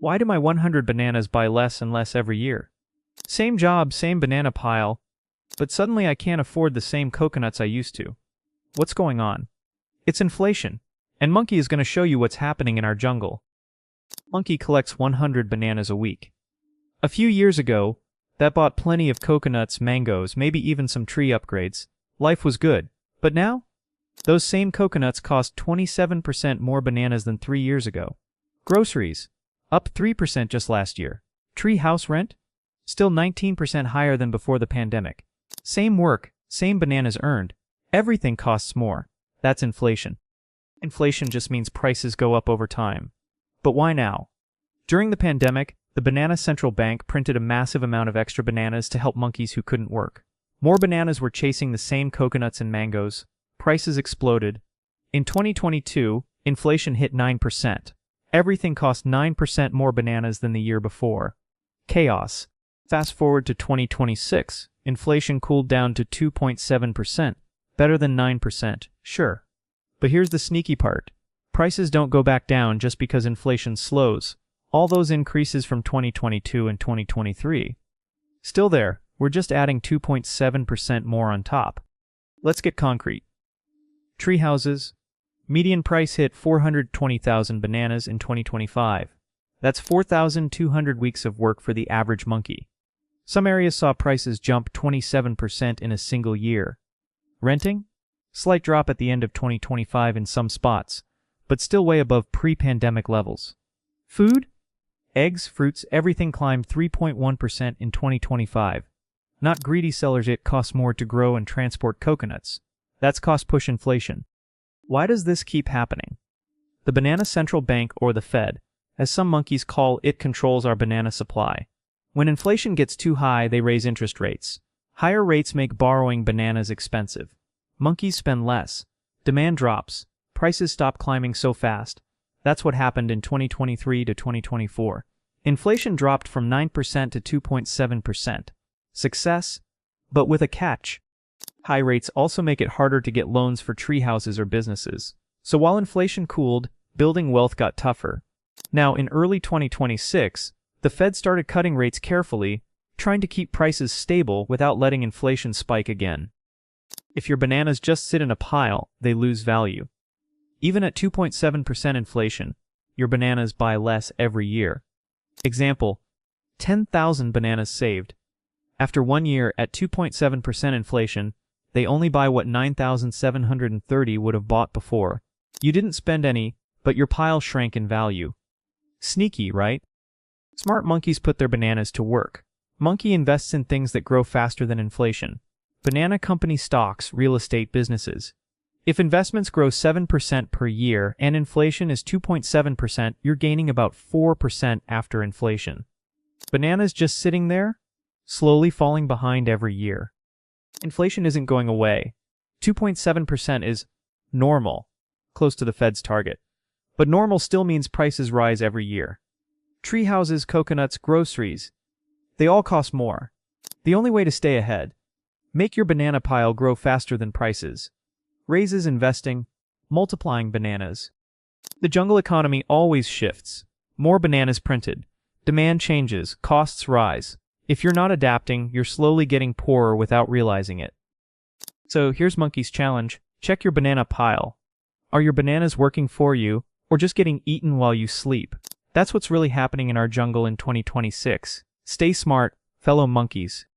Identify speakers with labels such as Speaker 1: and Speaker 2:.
Speaker 1: Why do my 100 bananas buy less and less every year? Same job, same banana pile, but suddenly I can't afford the same coconuts I used to. What's going on? It's inflation, and Monkey is going to show you what's happening in our jungle. Monkey collects 100 bananas a week. A few years ago, that bought plenty of coconuts, mangoes, maybe even some tree upgrades. Life was good. But now? Those same coconuts cost 27% more bananas than 3 years ago. Groceries, up 3% just last year. Tree house rent, still 19% higher than before the pandemic. Same work, same bananas earned. Everything costs more. That's inflation. Inflation just means prices go up over time. But why now? During the pandemic, the Banana Central Bank printed a massive amount of extra bananas to help monkeys who couldn't work. More bananas were chasing the same coconuts and mangoes. Prices exploded. In 2022, inflation hit 9%. Everything cost 9% more bananas than the year before. Chaos. Fast forward to 2026, inflation cooled down to 2.7%. Better than 9%, sure. But here's the sneaky part. Prices don't go back down just because inflation slows. All those increases from 2022 and 2023. Still there, we're just adding 2.7% more on top. Let's get concrete. Tree houses. Median price hit 420,000 bananas in 2025. That's 4,200 weeks of work for the average monkey. Some areas saw prices jump 27% in a single year. Renting? Slight drop at the end of 2025 in some spots, but still way above pre-pandemic levels. Food? Eggs, fruits, everything climbed 3.1% in 2025. Not greedy sellers, it costs more to grow and transport coconuts. That's cost-push inflation. Why does this keep happening? The Banana Central Bank, or the Fed, as some monkeys call it, controls our banana supply. When inflation gets too high, they raise interest rates. Higher rates make borrowing bananas expensive. Monkeys spend less. Demand drops. Prices stop climbing so fast. That's what happened in 2023 to 2024. Inflation dropped from 9% to 2.7%. Success, but with a catch. High rates also make it harder to get loans for tree houses or businesses. So while inflation cooled, building wealth got tougher. Now, in early 2026, the Fed started cutting rates carefully, trying to keep prices stable without letting inflation spike again. If your bananas just sit in a pile, they lose value. Even at 2.7% inflation, your bananas buy less every year. Example, 10,000 bananas saved. After 1 year at 2.7% inflation, they only buy what 9,730 would have bought before. You didn't spend any, but your pile shrank in value. Sneaky, right? Smart monkeys put their bananas to work. Monkey invests in things that grow faster than inflation. Banana company stocks, real estate businesses. If investments grow 7% per year and inflation is 2.7%, you're gaining about 4% after inflation. Bananas just sitting there, slowly falling behind every year. Inflation isn't going away. 2.7% is normal, close to the Fed's target. But normal still means prices rise every year. Tree houses, coconuts, groceries, they all cost more. The only way to stay ahead, make your banana pile grow faster than prices. Raises investing, multiplying bananas. The jungle economy always shifts. More bananas printed. Demand changes, costs rise. If you're not adapting, you're slowly getting poorer without realizing it. So here's Monkey's challenge. Check your banana pile. Are your bananas working for you, or just getting eaten while you sleep? That's what's really happening in our jungle in 2026. Stay smart, fellow monkeys.